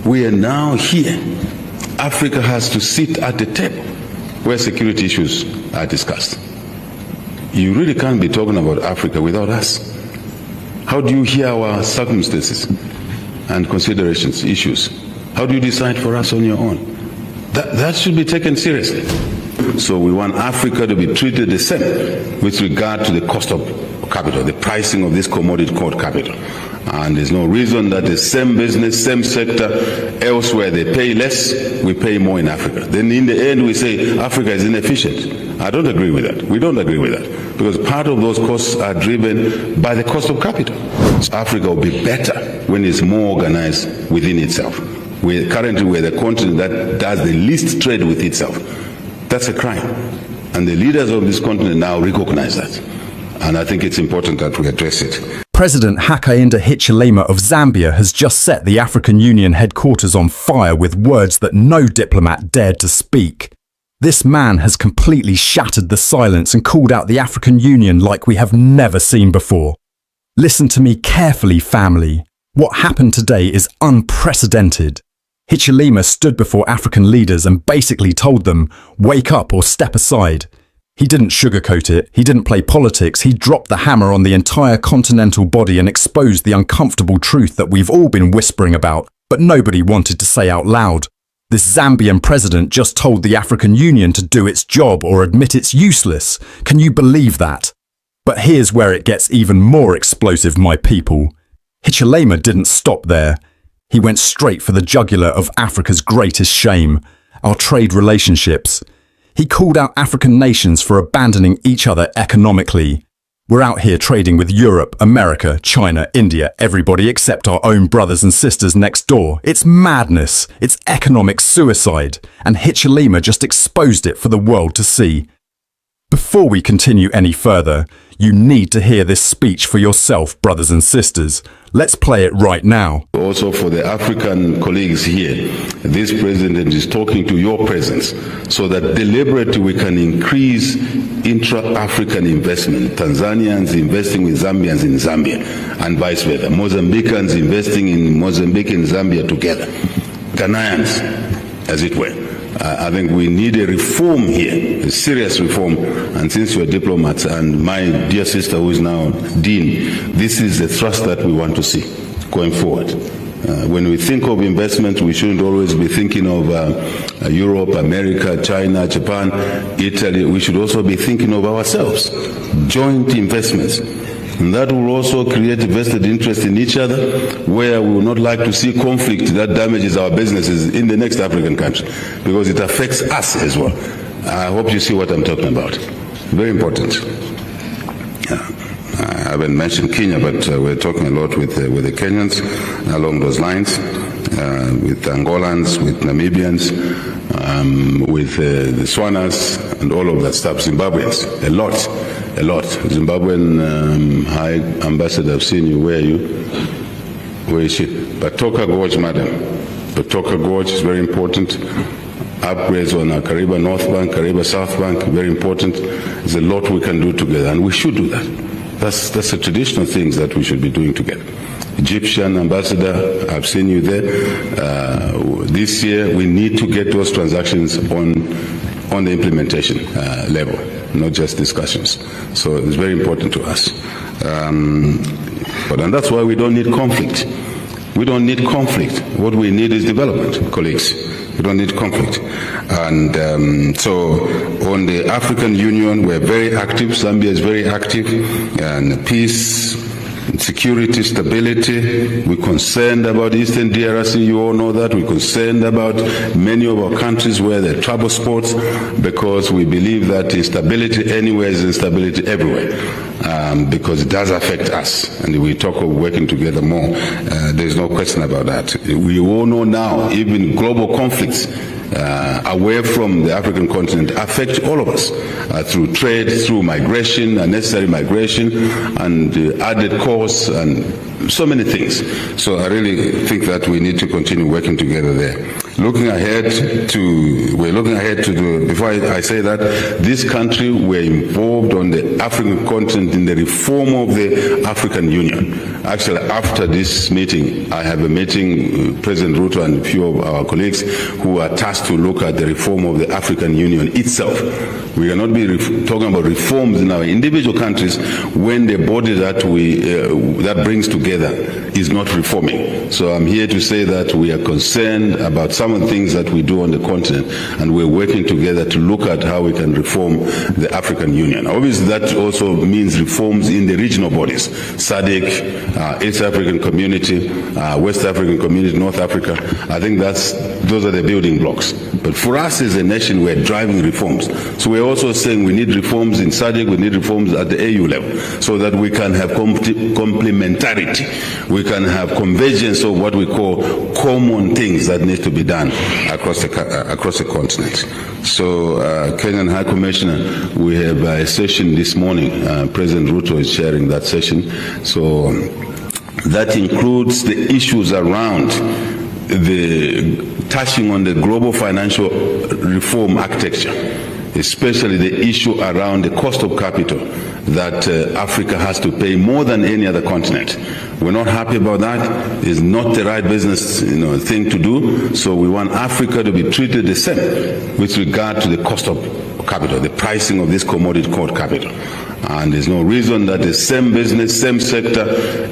We are now here. Africa has to sit at the table where security issues are discussed. You really can't be talking about Africa without us. How do you hear our circumstances and considerations, issues? How do you decide for us on your own? That should be taken seriously. So we want Africa to be treated the same with regard to the cost of capital, the pricing of this commodity called capital. And there's no reason that the same business, same sector, elsewhere they pay less, we pay more in Africa. Then in the end we say Africa is inefficient. I don't agree with that. We don't agree with that. Because part of those costs are driven by the cost of capital. So Africa will be better when it's more organized within itself. Currently we're the continent that does the least trade with itself. That's a crime. And the leaders of this continent now recognize that. And I think it's important that we address it. President Hakainde Hichilema of Zambia has just set the African Union headquarters on fire with words that no diplomat dared to speak. This man has completely shattered the silence and called out the African Union like we have never seen before. Listen to me carefully, family. What happened today is unprecedented. Hichilema stood before African leaders and basically told them, wake up or step aside. He didn't sugarcoat it, he didn't play politics, he dropped the hammer on the entire continental body and exposed the uncomfortable truth that we've all been whispering about, but nobody wanted to say out loud. This Zambian president just told the African Union to do its job or admit it's useless. Can you believe that? But here's where it gets even more explosive, my people. Hichilema didn't stop there. He went straight for the jugular of Africa's greatest shame, our trade relationships. He called out African nations for abandoning each other economically. We're out here trading with Europe, America, China, India, everybody except our own brothers and sisters next door. It's madness. It's economic suicide. And Hichilema just exposed it for the world to see. Before we continue any further, you need to hear this speech for yourself, brothers and sisters. Let's play it right now. Also for the African colleagues here, this president is talking to your presence so that deliberately we can increase intra-African investment. Tanzanians investing with Zambians in Zambia and vice versa. Mozambicans investing in Mozambique and Zambia together. Ghanaians, as it were. I think we need a reform here, a serious reform. And since you're diplomats and my dear sister who is now Dean, this is the thrust that we want to see going forward. When we think of investment, we shouldn't always be thinking of Europe, America, China, Japan, Italy. We should also be thinking of ourselves, joint investments. And that will also create a vested interest in each other, where we would not like to see conflict that damages our businesses in the next African country, because it affects us as well. I hope you see what I'm talking about. Very important. I haven't mentioned Kenya, but we're talking a lot with the Kenyans along those lines, with Angolans, with Namibians, with the Swanas, and all of that stuff. Zimbabweans, a lot. Zimbabwean High Ambassador, I've seen you. Where are you? Where is she? Batoka Gorge, madam. Batoka Gorge is very important. Upgrades on our Kariba North Bank, Kariba South Bank, very important. There's a lot we can do together, and we should do that. That's the traditional things that we should be doing together. Egyptian ambassador, I've seen you there. This year, we need to get those transactions on the implementation level, not just discussions. So it's very important to us. And that's why we don't need conflict. We don't need conflict. What we need is development, colleagues. We don't need conflict. And so on the African Union, we're very active. Zambia is very active. And peace, security, stability. We're concerned about Eastern DRC. You all know that. We're concerned about many of our countries where there are trouble spots, because we believe that instability anywhere is instability everywhere, because it does affect us. And we talk of working together more. There's no question about that. We all know now, even global conflicts away from the African continent affect all of us through trade, through migration, unnecessary migration, and added costs, and so many things. So I really think that we need to continue working together there. We're looking ahead to before I say that, this country, we're involved on the African continent in the reform of the African Union. Actually, after this meeting, I have a meeting, President Ruto and a few of our colleagues who are tasked to look at the reform of the African Union itself. We cannot be talking about reforms in our individual countries when the body that that brings together is not reforming. So I'm here to say that we are concerned about some of the things that we do on the continent, and we're working together to look at how we can reform the African Union. Obviously, that also means reforms in the regional bodies, SADC, East African Community, West African Community, North Africa. I think those are the building blocks. But for us as a nation, we're driving reforms. So we're also saying we need reforms in SADC, we need reforms at the AU level, so that we can have complementarity. We can have convergence of what we call common things that need to be done across the continent. So, Kenyan High Commissioner, we have a session this morning. President Ruto is chairing that session. So that includes the issues around touching on the global financial reform architecture, especially the issue around the cost of capital that Africa has to pay more than any other continent. We're not happy about that. It's not the right business thing to do. So we want Africa to be treated the same with regard to the cost of capital, the pricing of this commodity called capital. And there's no reason that the same business, same sector,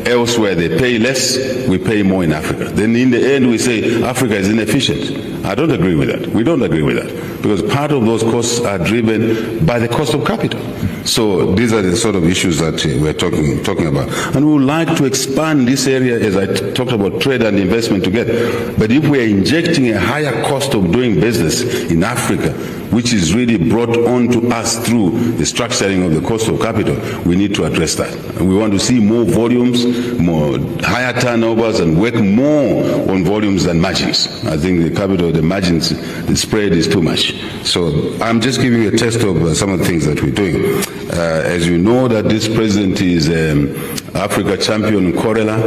elsewhere they pay less, we pay more in Africa. Then in the end we say Africa is inefficient. I don't agree with that. We don't agree with that. Because part of those costs are driven by the cost of capital. So these are the sort of issues that we're talking about. And we would like to expand this area, as I talked about trade and investment together. But if we are injecting a higher cost of doing business in Africa, which is really brought on to us through the structuring of the cost of capital, we need to address that. And we want to see more volumes, more higher turnovers, and work more on volumes than margins. I think the capital, the margins, the spread is too much. So I'm just giving you a test of some of the things that we're doing. As you know, that this president is Africa champion in Corella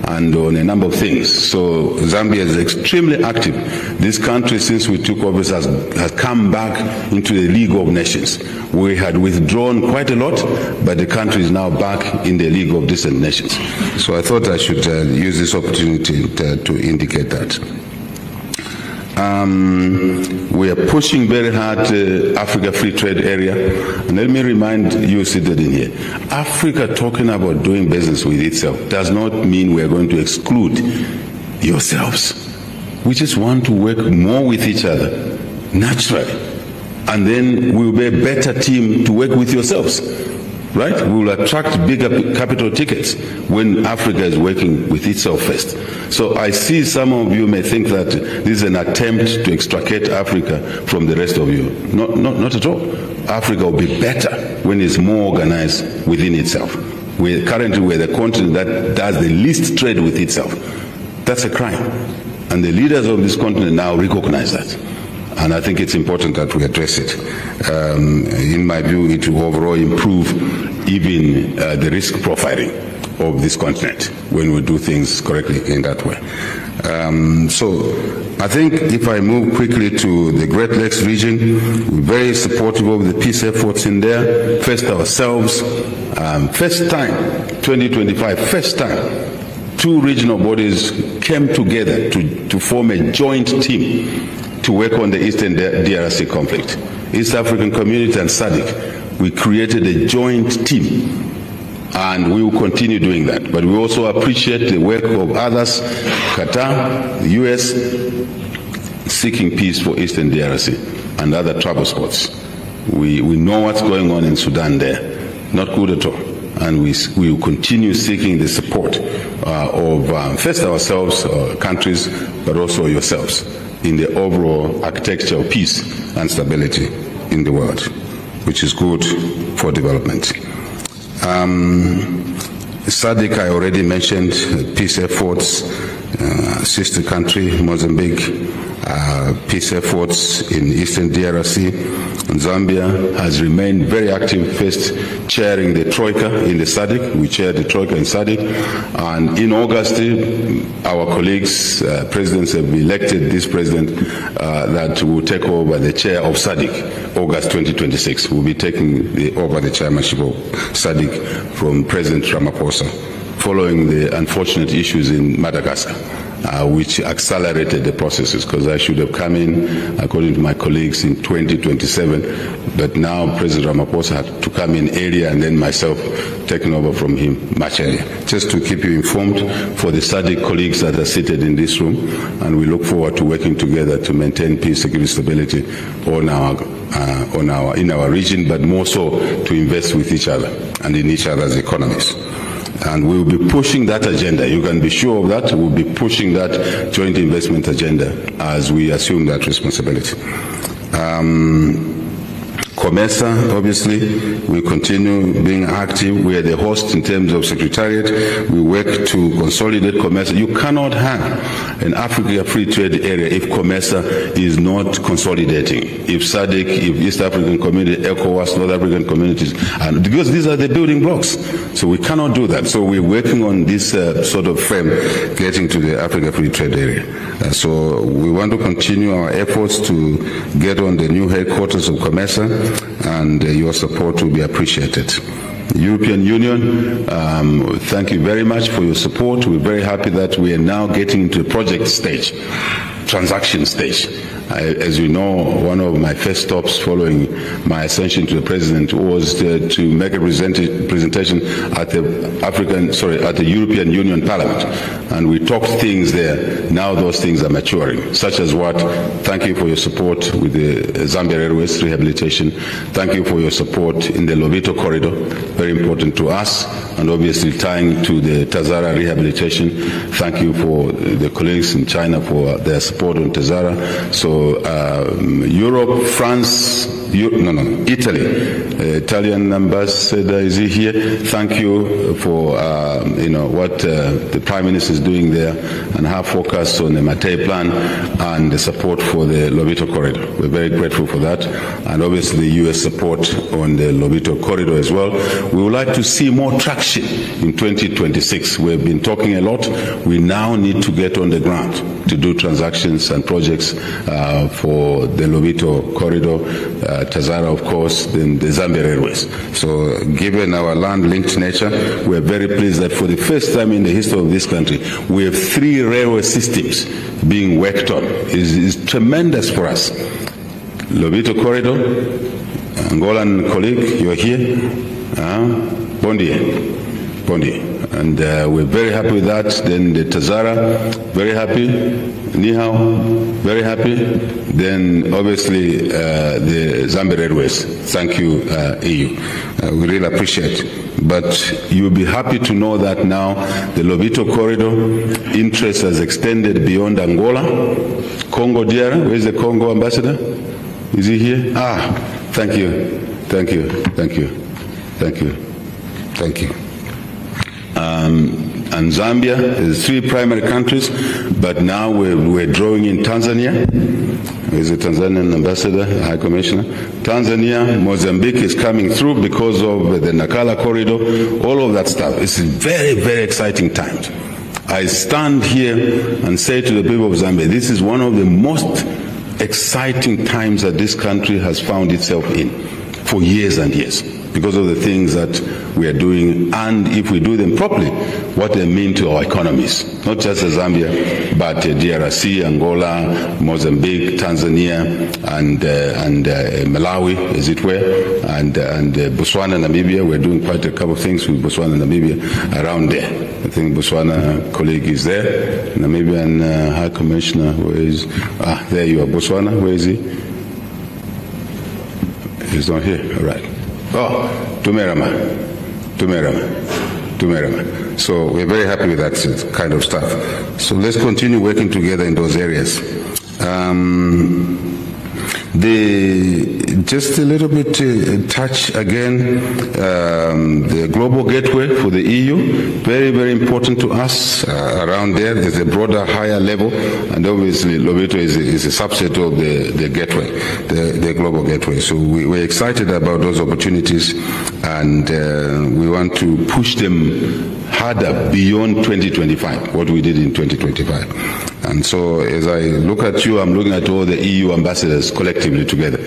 and on a number of things. So Zambia is extremely active. This country, since we took office, has come back into the League of Nations. We had withdrawn quite a lot, but the country is now back in the League of Decent Nations. So I thought I should use this opportunity to indicate that. We are pushing very hard Africa Free Trade Area. And let me remind you seated in here, Africa talking about doing business with itself does not mean we are going to exclude yourselves. We just want to work more with each other, naturally. And then we'll be a better team to work with yourselves. Right? We will attract bigger capital tickets when Africa is working with itself first. So I see some of you may think that this is an attempt to extricate Africa from the rest of you. Not at all. Africa will be better when it's more organized within itself. Currently we're the continent that does the least trade with itself. That's a crime. And the leaders of this continent now recognize that. And I think it's important that we address it. In my view, it will overall improve even the risk profiling of this continent when we do things correctly in that way. So I think if I move quickly to the Great Lakes region, we're very supportive of the peace efforts in there. First ourselves, first time, 2025, first time, two regional bodies came together to form a joint team to work on the Eastern DRC conflict. East African Community and SADC, we created a joint team, and we will continue doing that. But we also appreciate the work of others, Qatar, the US, seeking peace for Eastern DRC and other trouble spots. We know what's going on in Sudan there, not good at all. And we will continue seeking the support of first ourselves, countries, but also yourselves, in the overall architecture of peace and stability in the world, which is good for development. SADC, I already mentioned, peace efforts, sister country, Mozambique, peace efforts in Eastern DRC. And Zambia has remained very active, first chairing the Troika in the SADC. We chaired the Troika in SADC. And in August, our colleagues, presidents have elected this president that will take over the chair of SADC, August 2026. We'll be taking over the chairmanship of SADC from President Ramaphosa following the unfortunate issues in Madagascar, which accelerated the processes, because I should have come in, according to my colleagues, in 2027, but now President Ramaphosa had to come in earlier, and then myself taking over from him much earlier. Just to keep you informed, for the SADC colleagues that are seated in this room, and we look forward to working together to maintain peace, security, stability in our region, but more so to invest with each other and in each other's economies. And we will be pushing that agenda. You can be sure of that. We'll be pushing that joint investment agenda as we assume that responsibility. COMESA, obviously, we continue being active. We are the host in terms of secretariat. We work to consolidate COMESA. You cannot have an Africa Free Trade Area if COMESA is not consolidating. If SADC, if East African Community, ECOWAS, North African communities, and because these are the building blocks. So we cannot do that. So we're working on this sort of frame, getting to the Africa Free Trade Area. So we want to continue our efforts to get on the new headquarters of COMESA, and your support will be appreciated. European Union, thank you very much for your support. We're very happy that we are now getting into the project stage, transaction stage. As you know, one of my first stops following my ascension to the president was to make a presentation at the European Union Parliament, and we talked things there. Now those things are maturing, such as what? Thank you for your support with the Zambia Railways rehabilitation. Thank you for your support in the Lobito corridor, very important to us, and obviously tying to the Tazara rehabilitation. Thank you for the colleagues in China for their support on Tazara. So Europe, France, Italy. Italian ambassador, is he here? Thank you for what the Prime Minister is doing there, and her focus on the Matei plan and the support for the Lobito corridor. We're very grateful for that, and obviously U.S. support on the Lobito corridor as well. We would like to see more traction in 2026. We've been talking a lot. We now need to get on the ground to do transactions and projects for the Lobito corridor, Tazara, of course, then the Zambia Railways. So given our land-linked nature, we're very pleased that for the first time in the history of this country, we have 3 railway systems being worked on. It's tremendous for us. Lobito corridor, Angolan colleague, you're here. Bondi. And we're very happy with that. Then the Tazara, very happy. Nihao, very happy. Then obviously the Zambia Railways. Thank you, EU. We really appreciate it. But you'll be happy to know that now the Lobito corridor interest has extended beyond Angola. Congo DR, where's the Congo ambassador? Is he here? Thank you. Thank you. Thank you. Thank you. Thank you. And Zambia is 3 primary countries, but now we're drawing in Tanzania. There's a Tanzanian ambassador, High Commissioner. Tanzania, Mozambique is coming through because of the Nakala corridor, all of that stuff. It's very, very exciting times. I stand here and say to the people of Zambia, this is one of the most exciting times that this country has found itself in for years and years, because of the things that we are doing, and if we do them properly, what they mean to our economies, not just Zambia, but DRC, Angola, Mozambique, Tanzania, and Malawi, as it were, and Botswana, Namibia. We're doing quite a couple of things with Botswana, Namibia around there. I think Botswana colleague is there. Namibian High Commissioner, where is? There you are, Botswana. Where is he? He's not here. All right. Tumerama. So we're very happy with that kind of stuff. So let's continue working together in those areas. Just a little bit touch again, the global gateway for the EU, very, very important to us. Around there's a broader, higher level, and obviously Lobito is a subset of the gateway, the global gateway. So we're excited about those opportunities, and we want to push them harder beyond 2025, what we did in 2025. And so as I look at you, I'm looking at all the EU ambassadors collectively together.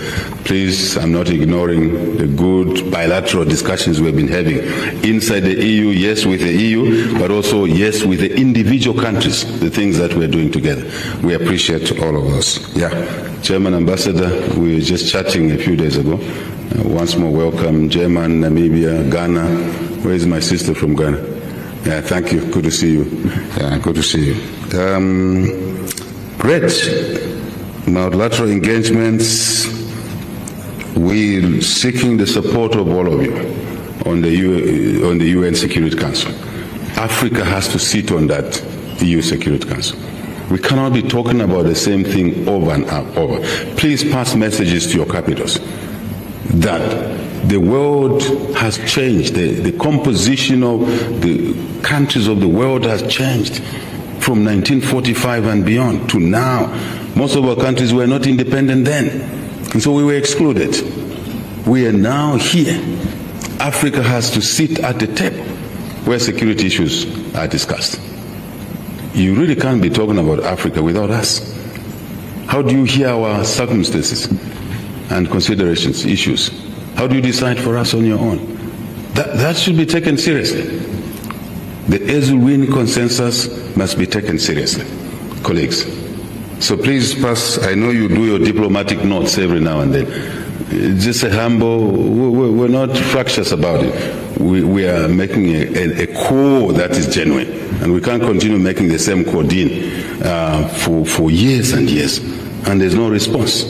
Please, I'm not ignoring the good bilateral discussions we've been having inside the EU, yes, with the EU, but also yes, with the individual countries, the things that we're doing together. We appreciate all of us. Yeah. Chairman Ambassador, we were just chatting a few days ago. Once more, welcome. German, Namibia, Ghana. Where is my sister from Ghana? Yeah, thank you. Good to see you. Yeah, good to see you. Great. Multilateral engagements. We're seeking the support of all of you on the UN Security Council. Africa has to sit on that EU Security Council. We cannot be talking about the same thing over and over. Please pass messages to your capitals that the world has changed. The composition of the countries of the world has changed from 1945 and beyond to now. Most of our countries were not independent then, and so we were excluded. We are now here. Africa has to sit at the table where security issues are discussed. You really can't be talking about Africa without us. How do you hear our circumstances and considerations, issues? How do you decide for us on your own? That should be taken seriously. The Ezulwin consensus must be taken seriously, colleagues. So please pass, I know you do your diplomatic notes every now and then. Just a humble, we're not fractious about it. We are making a core that is genuine. And we can't continue making the same codeine for years and years. And there's no response.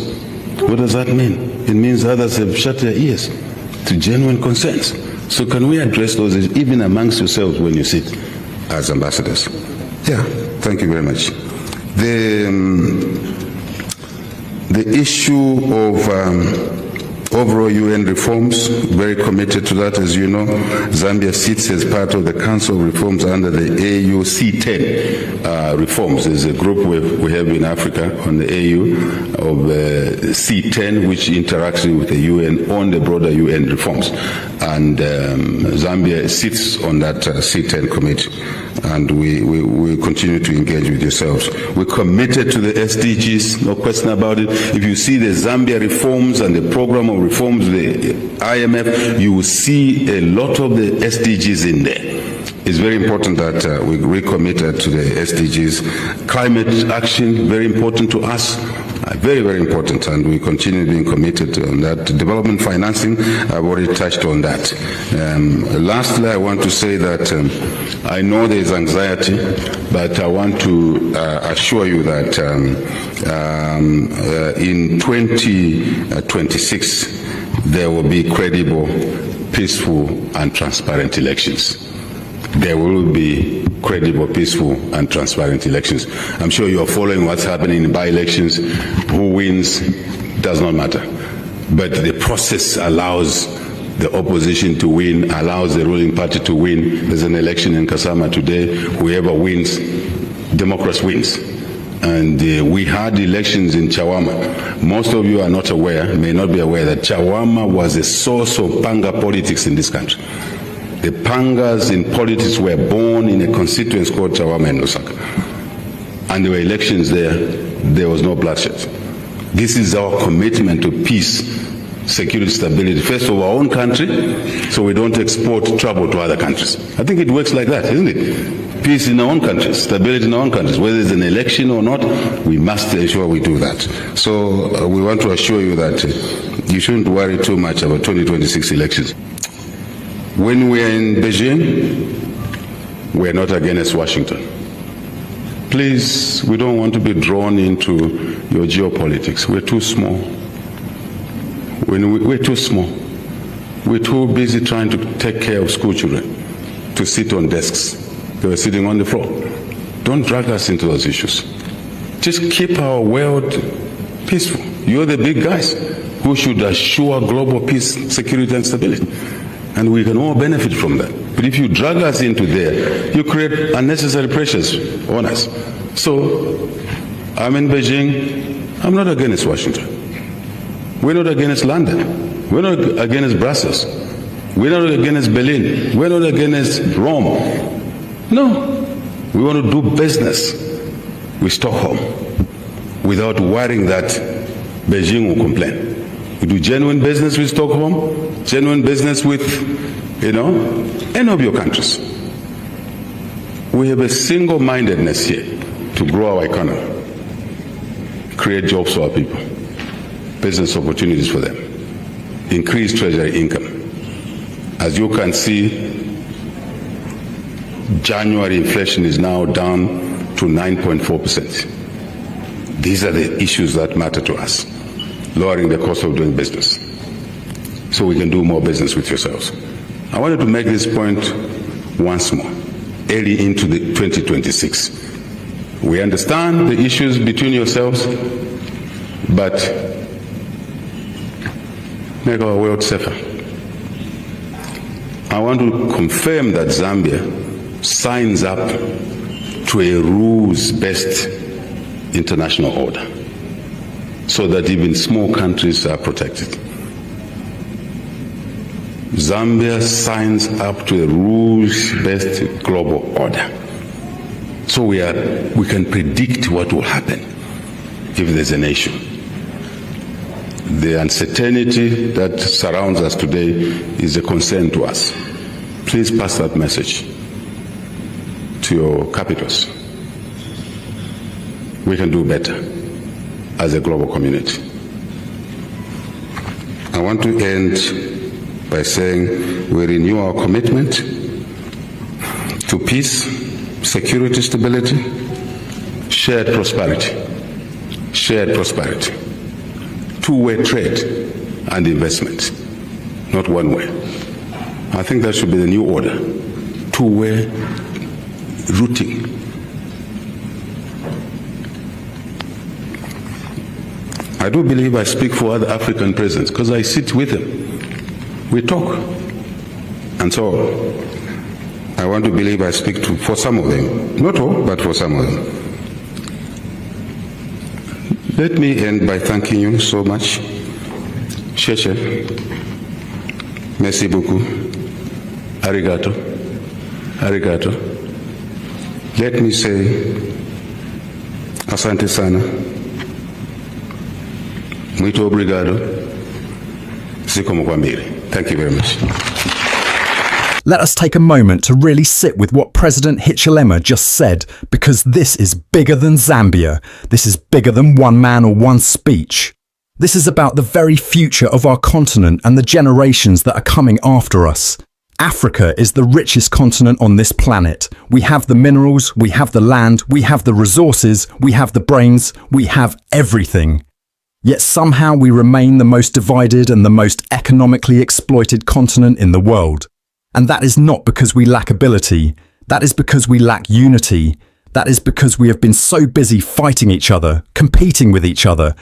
What does that mean? It means others have shut their ears to genuine concerns. So can we address those even amongst yourselves when you sit as ambassadors? Yeah, thank you very much. The issue of overall UN reforms, very committed to that, as you know. Zambia sits as part of the Council of Reforms under the AU C10 reforms. There's a group we have in Africa on the AU of C10, which interacts with the UN on the broader UN reforms. And Zambia sits on that C10 committee. And we continue to engage with yourselves. We're committed to the SDGs, no question about it. If you see the Zambia reforms and the program of reforms, the IMF, you will see a lot of the SDGs in there. It's very important that we recommitted to the SDGs. Climate action, very important to us. Very, very important, and we continue being committed on that. Development financing, I've already touched on that. Lastly, I want to say that I know there is anxiety, but I want to assure you that in 2026, there will be credible, peaceful, and transparent elections. There will be credible, peaceful, and transparent elections. I'm sure you are following what's happening in by-elections. Who wins does not matter. But the process allows the opposition to win, allows the ruling party to win. There's an election in Kasama today. Whoever wins, democracy wins. And we had elections in Chawama. Most of you are not aware, may not be aware, that Chawama was a source of panga politics in this country. The Pangas in politics were born in a constituency called Chawama and Lusaka. And there were elections there was no bloodshed. This is our commitment to peace, security, stability, first of our own country, so we don't export trouble to other countries. I think it works like that, isn't it? Peace in our own countries, stability in our own countries. Whether it's an election or not, we must ensure we do that. So we want to assure you that you shouldn't worry too much about 2026 elections. When we are in Beijing, we are not against Washington. Please, we don't want to be drawn into your geopolitics. We're too small. We're too small. We're too busy trying to take care of school children to sit on desks. They were sitting on the floor. Don't drag us into those issues. Just keep our world peaceful. You're the big guys who should assure global peace, security, and stability. And we can all benefit from that. But if you drag us into there, you create unnecessary pressures on us. So, I'm in Beijing. I'm not against Washington. We're not against London. We're not against Brussels. We're not against Berlin. We're not against Rome. No. We want to do business with Stockholm without worrying that Beijing will complain. We do genuine business with Stockholm, genuine business with, any of your countries. We have a single-mindedness here to grow our economy, create jobs for our people, business opportunities for them, increase treasury income. As you can see, January inflation is now down to 9.4%. These are the issues that matter to us. Lowering the cost of doing business so we can do more business with yourselves. I wanted to make this point once more, early into the 2026. We understand the issues between yourselves, but make our world safer. I want to confirm that Zambia signs up to a rules-based international order so that even small countries are protected. Zambia signs up to a rules-based global order. So we can predict what will happen if there's an issue. The uncertainty that surrounds us today is a concern to us. Please pass that message to your capitals. We can do better as a global community. I want to end by saying we renew our commitment to peace, security, stability, shared prosperity, two-way trade and investment, not one way. I think that should be the new order, two-way routing. I do believe I speak for other African presidents because I sit with them. We talk. And so I want to believe I speak for some of them. Not all, but for some of them. Let me end by thanking you so much. Sheshe. Merci beaucoup. Arigato. Arigato. Let me say, asante sana. Muito obrigado. Sikomo kwambiri. Thank you very much. Let us take a moment to really sit with what President Hichilema just said, because this is bigger than Zambia. This is bigger than one man or one speech. This is about the very future of our continent and the generations that are coming after us. Africa is the richest continent on this planet. We have the minerals, we have the land, we have the resources, we have the brains, we have everything. Yet somehow we remain the most divided and the most economically exploited continent in the world. And that is not because we lack ability. That is because we lack unity. That is because we have been so busy fighting each other, competing with each other,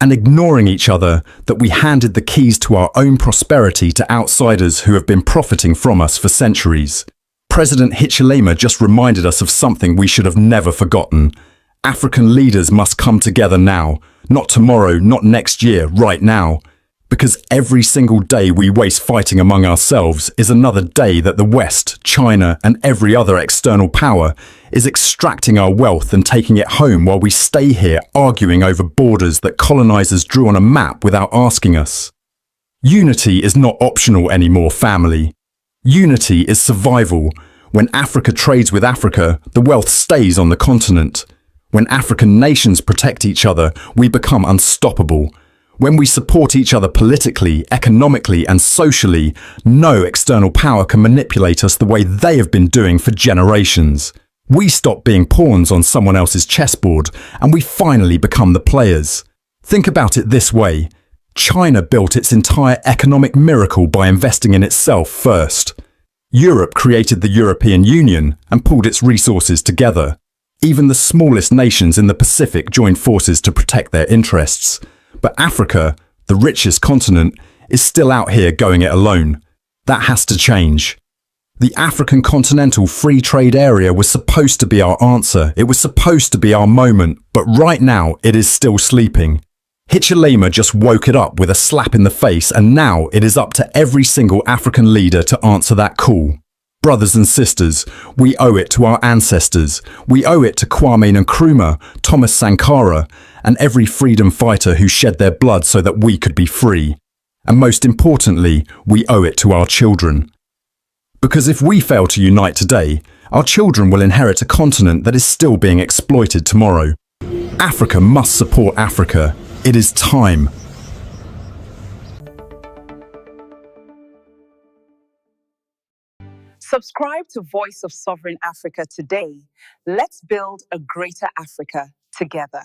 and ignoring each other that we handed the keys to our own prosperity to outsiders who have been profiting from us for centuries. President Hichilema just reminded us of something we should have never forgotten. African leaders must come together now, not tomorrow, not next year, right now. Because every single day we waste fighting among ourselves is another day that the West, China, and every other external power is extracting our wealth and taking it home while we stay here arguing over borders that colonizers drew on a map without asking us. Unity is not optional anymore, family. Unity is survival. When Africa trades with Africa, the wealth stays on the continent. When African nations protect each other, we become unstoppable. When we support each other politically, economically, and socially, no external power can manipulate us the way they have been doing for generations. We stop being pawns on someone else's chessboard, and we finally become the players. Think about it this way. China built its entire economic miracle by investing in itself first. Europe created the European Union and pulled its resources together. Even the smallest nations in the Pacific joined forces to protect their interests. But Africa, the richest continent, is still out here going it alone. That has to change. The African Continental Free Trade Area was supposed to be our answer. It was supposed to be our moment, but right now it is still sleeping. Hichilema just woke it up with a slap in the face, and now it is up to every single African leader to answer that call. Brothers and sisters, we owe it to our ancestors. We owe it to Kwame Nkrumah, Thomas Sankara, and every freedom fighter who shed their blood so that we could be free. And most importantly, we owe it to our children. Because if we fail to unite today, our children will inherit a continent that is still being exploited tomorrow. Africa must support Africa. It is time. Subscribe to Voice of Sovereign Africa today. Let's build a greater Africa together.